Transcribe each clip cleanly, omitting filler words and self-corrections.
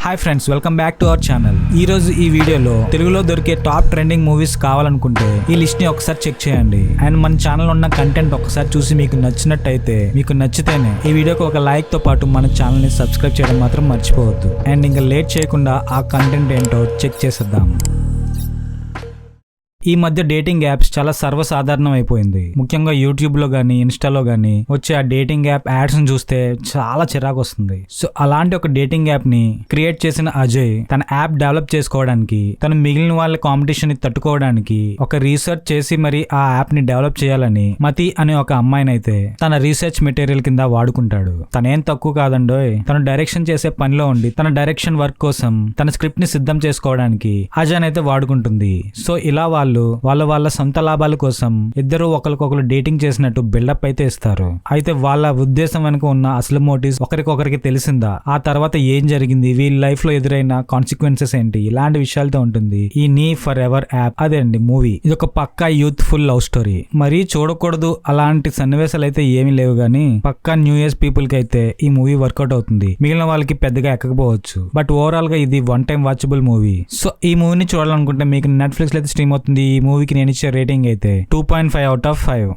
Hi friends, welcome back to our channel. ఈ రోజు ఈ వీడియోలో తెలుగులో దొరికే టాప్ ట్రెండింగ్ మూవీస్ కావాలనుకుంటే ఈ లిస్ట్ ని ఒకసారి చెక్ చేయండి. అండ్ మన ఛానల్ ఉన్న కంటెంట్ ఒకసారి చూసి మీకు నచ్చినట్టయితే, మీకు నచ్చితేనే ఈ వీడియోకి ఒక లైక్ తో పాటు మన ఛానల్ ని సబ్స్క్రైబ్ చేయడం మాత్రం మర్చిపోవద్దు. అండ్ ఇంకా లేట్ చేయకుండా ఆ కంటెంట్ ఏంటో చెక్ చేసేద్దాం. ఈ మధ్య డేటింగ్ యాప్స్ చాలా సర్వసాధారణం అయిపోయింది. ముఖ్యంగా యూట్యూబ్ లో గానీ, ఇన్స్టాలో గానీ వచ్చే ఆ డేటింగ్ యాప్ యాడ్స్ ని చూస్తే చాలా చిరాకు వస్తుంది. సో అలాంటి ఒక డేటింగ్ యాప్ ని క్రియేట్ చేసిన అజయ్ తన యాప్ డెవలప్ చేసుకోవడానికి, తను మిగిలిన వాళ్ళ కాంపిటీషన్ ని తట్టుకోవడానికి ఒక రీసెర్చ్ చేసి మరి ఆ యాప్ ని డెవలప్ చేయాలని మతి అనే ఒక అమ్మాయినైతే తన రీసెర్చ్ మెటీరియల్ కింద వాడుకుంటాడు. తనేం తక్కువ కాదండోయ్. తను డైరెక్షన్ చేసే పనిలో ఉండి తన డైరెక్షన్ వర్క్ కోసం తన స్క్రిప్ట్ ని సిద్ధం చేసుకోవడానికి అజయ్ అయితే వాడుకుంటుంది. సో ఇలా వాళ్ళ సొంత లాభాల కోసం ఇద్దరు ఒకరికొకరు డేటింగ్ చేసినట్టు బిల్డప్ అయితే ఇస్తారు. అయితే వాళ్ళ ఉద్దేశం వెనుక ఉన్న అసలు మోటివ్స్ ఒకరికొకరికి తెలిసిందా, ఆ తర్వాత ఏం జరిగింది, వీళ్ళ లైఫ్ లో ఎదురైన కాన్సిక్వెన్సెస్ ఏంటి, ఇలాంటి విషయాలతో ఉంటుంది ఈ నీ ఫర్ ఎవర్ యాప్. అదే అండి మూవీ. ఇది ఒక పక్కా యూత్ఫుల్ లవ్ స్టోరీ. మరీ చూడకూడదు అలాంటి సన్నివేశాలు అయితే ఏమీ లేవు గానీ పక్కా న్యూ ఏజ్ పీపుల్ కి అయితే ఈ మూవీ వర్కౌట్ అవుతుంది. మిగిలిన వాళ్ళకి పెద్దగా ఎక్కకపోవచ్చు. బట్ ఓవరాల్ గా ఇది one time watchable movie. So ఈ మూవీని చూడాలనుకుంటే మీకు నెట్ఫ్లిక్స్ లో అయితే స్ట్రీమ్ అవుతుంది. ఈ మూవీకి నేను ఇచ్చే రేటింగ్ అయితే 2.5 out of 5.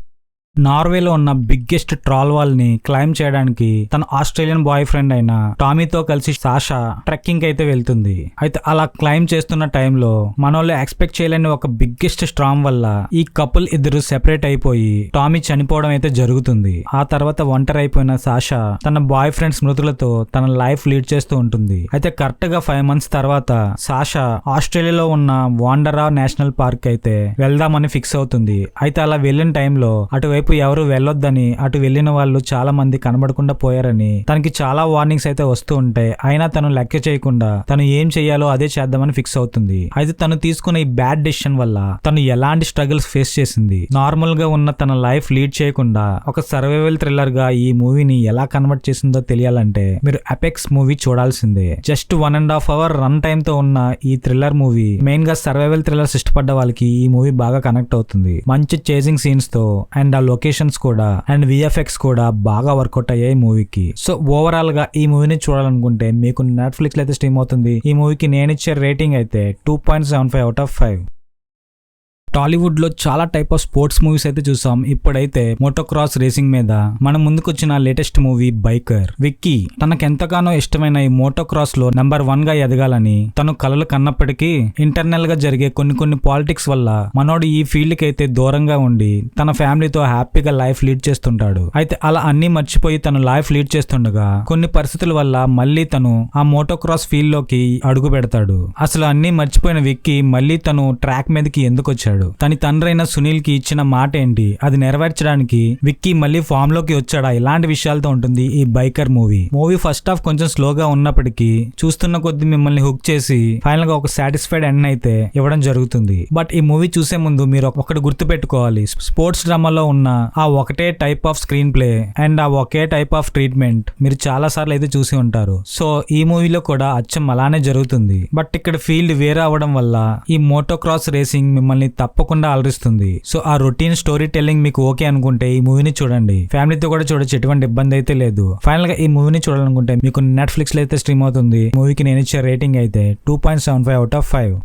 నార్వేలో ఉన్న బిగ్గెస్ట్ ట్రాల్ వాల్ ని క్లైమ్ చేయడానికి తన ఆస్ట్రేలియన్ బాయ్ ఫ్రెండ్ అయిన టామీతో కలిసి సాషా ట్రెక్కింగ్ అయితే వెళ్తుంది. అయితే అలా క్లైమ్ చేస్తున్న టైంలో మనోళ్ళు ఎక్స్పెక్ట్ చేయలేని ఒక బిగ్గెస్ట్ స్ట్రామ్ వల్ల ఈ కపుల్ ఇద్దరు సెపరేట్ అయిపోయి టామీ చనిపోవడం అయితే జరుగుతుంది. ఆ తర్వాత ఒంటరి అయిపోయిన సాషా తన బాయ్ ఫ్రెండ్ స్మృతులతో తన లైఫ్ లీడ్ చేస్తూ ఉంటుంది. అయితే కరెక్ట్ గా 5 months తర్వాత సాషా ఆస్ట్రేలియాలో ఉన్న వాండరా నేషనల్ పార్క్ అయితే వెళ్దామని ఫిక్స్ అవుతుంది. అయితే అలా వెళ్ళిన టైంలో అటువైపు ఎవరు వెళ్ళొద్దని, అటు వెళ్లిన వాళ్ళు చాలా మంది కనబడకుండా పోయారని తనకి చాలా వార్నింగ్స్ అయితే వస్తూ ఉంటాయి. అయినా తను లెక్క చేయకుండా తను ఏం చెయ్యాలో అదే చేద్దామని ఫిక్స్ అవుతుంది. అయితే తను తీసుకున్న ఈ బ్యాడ్ డెసిషన్ వల్ల తను ఎలాంటి స్ట్రగుల్స్ ఫేస్ చేసింది, నార్మల్ గా ఉన్న తన లైఫ్ లీడ్ చేయకుండా ఒక సర్వైవల్ థ్రిల్లర్ గా ఈ మూవీని ఎలా కన్వర్ట్ చేసిందో తెలియాలంటే మీరు అపెక్స్ మూవీ చూడాల్సిందే. జస్ట్ 1.5 hour రన్ టైమ్ తో ఉన్న ఈ థ్రిల్లర్ మూవీ మెయిన్ గా సర్వైవల్ థ్రిల్లర్స్ ఇష్టపడ్డ వాళ్ళకి ఈ మూవీ బాగా కనెక్ట్ అవుతుంది. మంచి చేజింగ్ సీన్స్ తో అండ్ ఆ లొకేషన్స్ కూడా అండ్ విఎఫ్ఎక్స్ కూడా బాగా వర్కౌట్ అయ్యాయి మూవీకి. సో ఓవరాల్ గా ఈ మూవీని చూడాలనుకుంటే మీకు నెట్ఫ్లిక్స్ లో అయితే స్ట్రీమ్ అవుతుంది. ఈ మూవీకి నేను ఇచ్చే రేటింగ్ అయితే 2.75 out of 5. టాలీవుడ్ లో చాలా టైప్ ఆఫ్ స్పోర్ట్స్ మూవీస్ అయితే చూసాం. ఇప్పుడైతే మోటోక్రాస్ రేసింగ్ మీద మన ముందుకు వచ్చిన లేటెస్ట్ మూవీ బైకర్. విక్కీ తనకెంతగానో ఇష్టమైన ఈ మోటోక్రాస్ లో నెంబర్ 1 గా ఎదగాలని తను కలలు కన్నప్పటికీ ఇంటర్నల్ గా జరిగే కొన్ని పాలిటిక్స్ వల్ల మనోడు ఈ ఫీల్డ్ కి అయితే దూరంగా ఉండి తన ఫ్యామిలీతో హ్యాపీగా లైఫ్ లీడ్ చేస్తుంటాడు. అయితే అలా అన్ని మర్చిపోయి తను లైఫ్ లీడ్ చేస్తుండగా కొన్ని పరిస్థితుల వల్ల మళ్ళీ తను ఆ మోటోక్రాస్ ఫీల్డ్ లోకి అడుగు పెడతాడు. అసలు అన్ని మర్చిపోయిన విక్కీ మళ్ళీ తను ట్రాక్ మీదకి ఎందుకు వచ్చాడు, తన తండ్రైన సునీల్ కి ఇచ్చిన మాట ఏంటి, అది నెరవేర్చడానికి విక్కీ మళ్ళీ ఫామ్ లోకి వచ్చాడా, ఇలాంటి విషయాలతో ఉంటుంది ఈ బైకర్ మూవీ. ఫస్ట్ హాఫ్ కొంచెం స్లోగా ఉన్నప్పటికీ చూస్తున్న కొద్ది మిమ్మల్ని హుక్ చేసి ఫైనల్ గా ఒక సాటిస్ఫైడ్ ఎండ్ అయితే ఇవ్వడం జరుగుతుంది. బట్ ఈ మూవీ చూసే ముందు మీరు ఒకటి గుర్తు పెట్టుకోవాలి. స్పోర్ట్స్ డ్రామాలో ఉన్న ఆ ఒకటే type off screen play and ఆ ఒకే టైప్ ఆఫ్ ట్రీట్మెంట్ మీరు చాలా సార్లు అయితే చూసి ఉంటారు. సో ఈ మూవీలో కూడా అచ్చం అలానే జరుగుతుంది. బట్ ఇక్కడ ఫీల్డ్ వేరే అవడం వల్ల ఈ మోటోక్రాస్ రేసింగ్ మిమ్మల్ని తప్పకుండా అలరిస్తుంది. సో ఆ రొటీన్ స్టోరీ టెల్లింగ్ మీకు ఓకే అనుకుంటే ఈ మూవీని చూడండి. ఫ్యామిలీతో కూడా చూడొచ్చు, ఎటువంటి ఇబ్బంది అయితే లేదు. ఫైనల్ గా ఈ మూవీని చూడాలనుకుంటే మీకు నెట్ఫ్లిక్స్ లో అయితే స్ట్రీమ్ అవుతుంది. మూవీకి నేను ఇచ్చే రేటింగ్ అయితే 2.75 out of 5.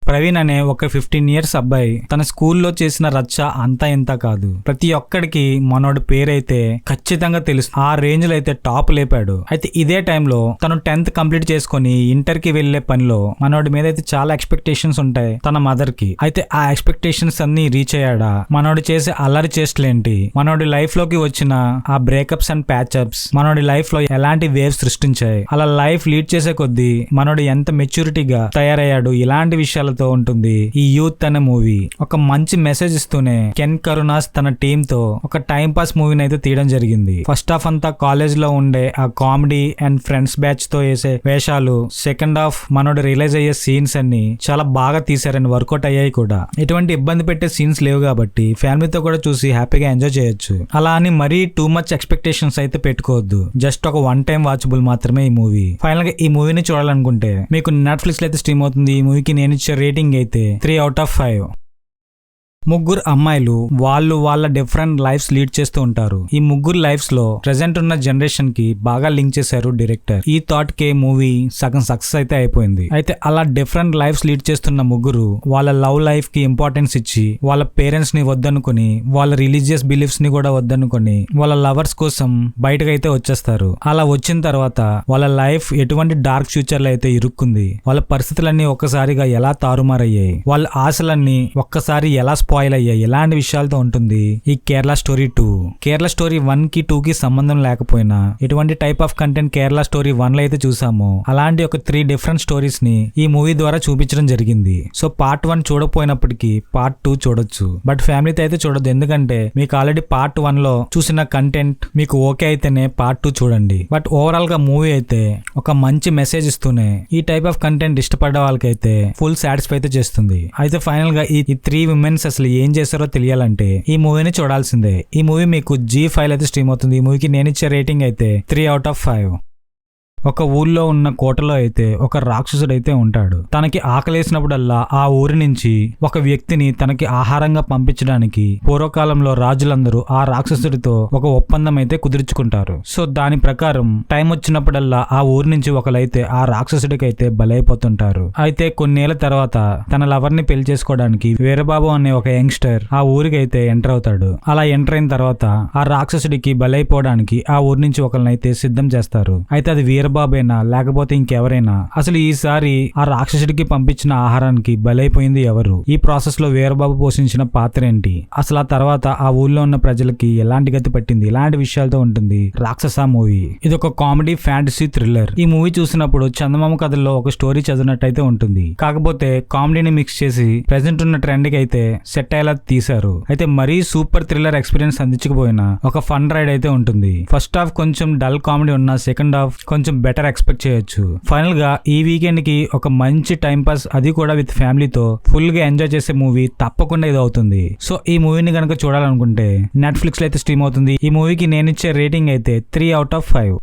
ప్రవీణ్ అనే ఒక 15 years అబ్బాయి తన స్కూల్లో చేసిన రచ్చ అంతా ఇంత కాదు. ప్రతి ఒక్కడికి మనోడి పేరైతే ఖచ్చితంగా తెలుసు. ఆ రేంజ్ లో అయితే టాప్ లేపాడు. అయితే ఇదే టైంలో తను 10th కంప్లీట్ చేసుకుని ఇంటర్ కి వెళ్లే పనిలో మనోడి మీద అయితే చాలా ఎక్స్పెక్టేషన్స్ ఉంటాయి తన మదర్ కి. అయితే ఆ ఎక్స్పెక్టేషన్స్ అన్ని రీచ్ అయ్యాడా, మనోడి చేసే అల్లరి చేష్టలేంటి, మనోడి లైఫ్ లోకి వచ్చిన ఆ బ్రేకప్స్ అండ్ ప్యాచప్స్ మనోడి లైఫ్ లో ఎలాంటి వేవ్స్ సృష్టించాయి, అలా లైఫ్ లీడ్ చేసే కొద్దీ మనోడు ఎంత మెచ్యూరిటీగా తయారయ్యాడు, ఇలాంటి విషయాలు ఉంటుంది ఈ యూత్ అనే మూవీ. ఒక మంచి మెసేజ్ ఇస్తూనే కెన్ కరుణాస్ తన టీమ్ తో ఒక టైం పాస్ మూవీని అయితే తీయడం జరిగింది. ఫస్ట్ హాఫ్ అంతా కాలేజ్ లో ఉండే ఆ కామెడీ అండ్ ఫ్రెండ్స్ బ్యాచ్ తో వేసే వేషాలు, సెకండ్ హాఫ్ మనోడు రియలైజ్ అయ్యే సీన్స్ అన్ని చాలా బాగా తీసారని వర్కౌట్ అయ్యాయి కూడా. ఎటువంటి ఇబ్బంది పెట్టే సీన్స్ లేవు కాబట్టి ఫ్యామిలీతో కూడా చూసి హ్యాపీగా ఎంజాయ్ చేయొచ్చు. అలా అని మరీ టూ మచ్ ఎక్స్పెక్టేషన్స్ అయితే పెట్టుకోవద్దు. జస్ట్ ఒక 1 time వాచబుల్ మాత్రమే ఈ మూవీ. ఫైనల్ గా ఈ మూవీని చూడాలనుకుంటే మీకు నెట్ఫ్లిక్స్ లో అయితే స్ట్రీమ్ అవుతుంది. ఈ మూవీకి నేను ఇచ్చే రేటింగ్ అయితే 3 out of 5. ముగ్గురు అమ్మాయిలు వాళ్ళ డిఫరెంట్ లైఫ్స్ లీడ్ చేస్తూ ఉంటారు. ఈ ముగ్గురు లైఫ్స్ లో ప్రెసెంట్ ఉన్న జనరేషన్ కి బాగా లింక్ చేశారు డైరెక్టర్. ఈ థాట్ కే మూవీ సగం సక్సెస్ అయితే అయిపోయింది. అయితే అలా డిఫరెంట్ లైఫ్స్ లీడ్ చేస్తున్న ముగ్గురు వాళ్ళ లవ్ లైఫ్ కి ఇంపార్టెన్స్ ఇచ్చి వాళ్ళ పేరెంట్స్ ని వద్దనుకొని వాళ్ళ రిలీజియస్ బిలీఫ్స్ ని కూడా వద్దనుకొని వాళ్ళ లవర్స్ కోసం బయటకైతే వచ్చేస్తారు. అలా వచ్చిన తర్వాత వాళ్ళ లైఫ్ ఎటువంటి డార్క్ ఫ్యూచర్ లో అయితే ఇరుక్కుంది, వాళ్ళ పరిస్థితులన్నీ ఒక్కసారిగా ఎలా తారుమారయ్యాయి, వాళ్ళ ఆశలన్నీ ఒక్కసారి ఎలా స్పాయిల్ అయ్యాయి, ఎలాంటి విషయాలతో ఉంటుంది ఈ కేరళ స్టోరీ 2. కేరళ స్టోరీ 1 కి 2 కి సంబంధం లేకపోయినా ఎటువంటి type of content Kerala story 1 లో అయితే చూసామో అలాంటి ఒక 3 డిఫరెంట్ స్టోరీస్ ని ఈ మూవీ ద్వారా చూపించడం జరిగింది. సో పార్ట్ 1 చూడకపోయినప్పటికీ పార్ట్ 2 చూడొచ్చు, బట్ ఫ్యామిలీతో అయితే చూడొద్దు. ఎందుకంటే మీకు ఆల్రెడీ పార్ట్ 1 లో చూసిన కంటెంట్ మీకు ఓకే అయితేనే పార్ట్ 2 చూడండి. బట్ ఓవరాల్ గా మూవీ అయితే ఒక మంచి మెసేజ్ ఇస్తూనే ఈ టైప్ ఆఫ్ కంటెంట్ ఇష్టపడ్డ వాళ్ళకైతే ఫుల్ సాటిస్ఫై అయితే చేస్తుంది. అయితే ఫైనల్ గా ఈ 3 విమెన్స్ అసలు ఏం చేస్తారో తెలియాలంటే ఈ మూవీని చూడాల్సిందే. ఈ మూవీ మీకు G5 అయితే స్ట్రీమ్ అవుతుంది. ఈ మూవీకి నేను ఇచ్చే రేటింగ్ అయితే 3/5. ఒక ఊర్లో ఉన్న కోటలో అయితే ఒక రాక్షసుడైతే ఉంటాడు. తనకి ఆకలేసినప్పుడల్లా ఆ ఊరి నుంచి ఒక వ్యక్తిని తనకి ఆహారంగా పంపించడానికి పూర్వకాలంలో రాజులందరూ ఆ రాక్షసుడితో ఒక ఒప్పందం అయితే కుదుర్చుకుంటారు. సో దాని ప్రకారం టైం వచ్చినప్పుడల్లా ఆ ఊరి నుంచి ఒకరైతే ఆ రాక్షసుడికి అయితే బలైపోతుంటారు. అయితే కొన్నేళ్ల తర్వాత తన లవర్ ని పెళ్లి చేసుకోవడానికి వీరబాబు అనే ఒక యంగ్స్టర్ ఆ ఊరికి అయితే ఎంటర్ అవుతాడు. అలా ఎంటర్ అయిన తర్వాత ఆ రాక్షసుడికి బలైపోవడానికి ఆ ఊరి నుంచి ఒకరినైతే సిద్ధం చేస్తారు. అయితే అది వీరబాబేనా లేకపోతే ఇంకెవరైనా? అసలు ఈసారి ఆ రాక్షసుడికి పంపించిన ఆహారానికి బలైపోయింది ఎవరు? ఈ ప్రాసెస్ లో వీరబాబు పోషించిన పాత్ర ఏంటి? అసలు ఆ తర్వాత ఆ ఊళ్ళో ఉన్న ప్రజలకి ఎలాంటి గతి పట్టింది? ఇలాంటి విషయాలతో ఉంటుంది రాక్షస మూవీ. ఇది ఒక కామెడీ ఫ్యాంటసీ థ్రిల్లర్. ఈ మూవీ చూసినప్పుడు చందమామ కథల్లో ఒక స్టోరీ చదివినట్టయితే ఉంటుంది. కాకపోతే కామెడీని మిక్స్ చేసి ప్రెసెంట్ ఉన్న ట్రెండ్ కి అయితే సెట్ అయ్యేలా తీశారు. అయితే మరీ సూపర్ థ్రిల్లర్ ఎక్స్పీరియన్స్ అందించకపోయినా ఒక ఫన్ రైడ్ అయితే ఉంటుంది. ఫస్ట్ హాఫ్ కొంచెం డల్ కామెడీ ఉన్నా సెకండ్ హాఫ్ కొంచెం బెటర్ ఎక్స్పెక్ట్ చేయొచ్చు. ఫైనల్ గా ఈ వీకెండ్ కి ఒక మంచి టైం పాస్, అది కూడా విత్ ఫ్యామిలీతో ఫుల్ గా ఎంజాయ్ చేసే మూవీ తప్పకుండా ఇది అవుతుంది. సో ఈ మూవీని కనుక చూడాలనుకుంటే నెట్ఫ్లిక్స్ లో అయితే స్ట్రీమ్ అవుతుంది. ఈ మూవీకి నేను ఇచ్చే రేటింగ్ అయితే 3/5.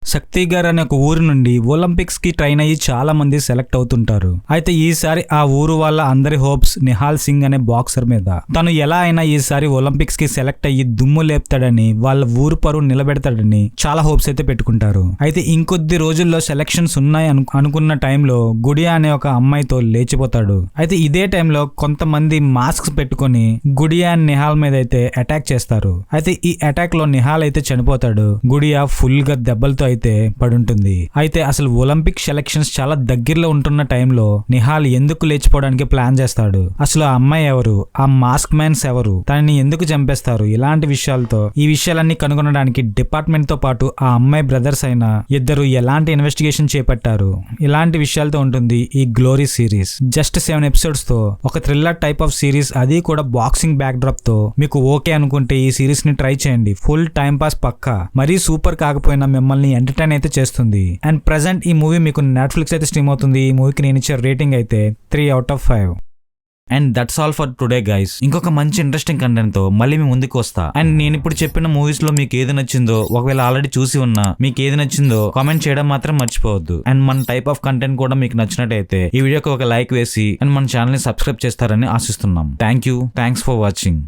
శక్తి గారు అనే ఒక ఊరు నుండి ఒలింపిక్స్ కి ట్రైన్ అయ్యి చాలా మంది సెలెక్ట్ అవుతుంటారు. అయితే ఈసారి ఆ ఊరు వాళ్ళ అందరి హోప్స్ నిహాల్ సింగ్ అనే బాక్సర్ మీద. తను ఎలా అయినా ఈసారి ఒలింపిక్స్ కి సెలెక్ట్ అయ్యి దుమ్ము లేపుతాడని, వాళ్ళ ఊరు పరువు నిలబెడతాడని చాలా హోప్స్ అయితే పెట్టుకుంటారు. అయితే ఇంకొద్ది రోజుల్లో సెలక్షన్స్ ఉన్నాయి అనుకున్న టైంలో గుడియా అనే ఒక అమ్మాయితో లేచిపోతాడు. అయితే ఇదే టైంలో కొంతమంది మాస్క్స్ పెట్టుకుని గుడియా అండ్ నిహాల్ మీద అయితే అటాక్ చేస్తారు. అయితే ఈ అటాక్ లో నిహాల్ అయితే చనిపోతాడు. గుడియా ఫుల్ గా దెబ్బలతో అయితే పడుంటుంది. అయితే అసలు ఒలింపిక్ సెలక్షన్స్ చాలా దగ్గరలో ఉంటున్న టైంలో నిహాల్ ఎందుకు లేచిపోవడానికి ప్లాన్ చేస్తాడు? అసలు ఆ అమ్మాయి ఎవరు? ఆ మాస్క్ మ్యాన్స్ ఎవరు? తనని ఎందుకు చంపేస్తారు? ఇలాంటి విషయాలతో ఈ విషయాలన్నీ కనుగొనడానికి డిపార్ట్మెంట్ తో పాటు ఆ అమ్మాయి బ్రదర్స్ అయిన ఇద్దరు ఎలాంటి ఇన్వెస్టిగేషన్ చేపట్టారు? ఇలాంటి విషయాలతో ఉంటుంది ఈ గ్లోరీ సిరీస్. జస్ట్ 7 ఎపిసోడ్స్ తో ఒక థ్రిల్లర్ టైప్ ఆఫ్ సిరీస్, అది కూడా బాక్సింగ్ బ్యాక్ డ్రాప్ తో. మీకు ఓకే అనుకుంటే ఈ సిరీస్ ని ట్రై చేయండి. ఫుల్ టైం పాస్ పక్కా. మరీ సూపర్ కాకపోయినా మిమ్మల్ని ఎంటర్టైన్ అయితే చేస్తుంది. అండ్ ప్రెసెంట్ ఈ మూవీ మీకు నెట్ఫ్లిక్స్ అయితే స్ట్రీమ్ అవుతుంది. ఈ మూవీకి నేను ఇచ్చే రేటింగ్ అయితే 3/5. And that's all for today guys. ఇంకొక మంచి ఇంట్రెస్టింగ్ కంటెంట్ తో మళ్ళీ మీ ముందుకు వస్తా. అండ్ నేను ఇప్పుడు చెప్పిన మూవీస్ లో మీకు ఏది నచ్చిందో, ఒకవేళ ఆల్రెడీ చూసి ఉన్నా మీకు ఏది నచ్చిందో కామెంట్ చేయడం మాత్రం మర్చిపోవద్దు. అండ్ మన టైప్ ఆఫ్ కంటెంట్ కూడా మీకు నచ్చినట్టయితే ఈ వీడియోకి ఒక లైక్ వేసి అండ్ మన ఛానల్ ని సబ్స్క్రైబ్ చేస్తారని ఆశిస్తున్నాం. Thanks for watching.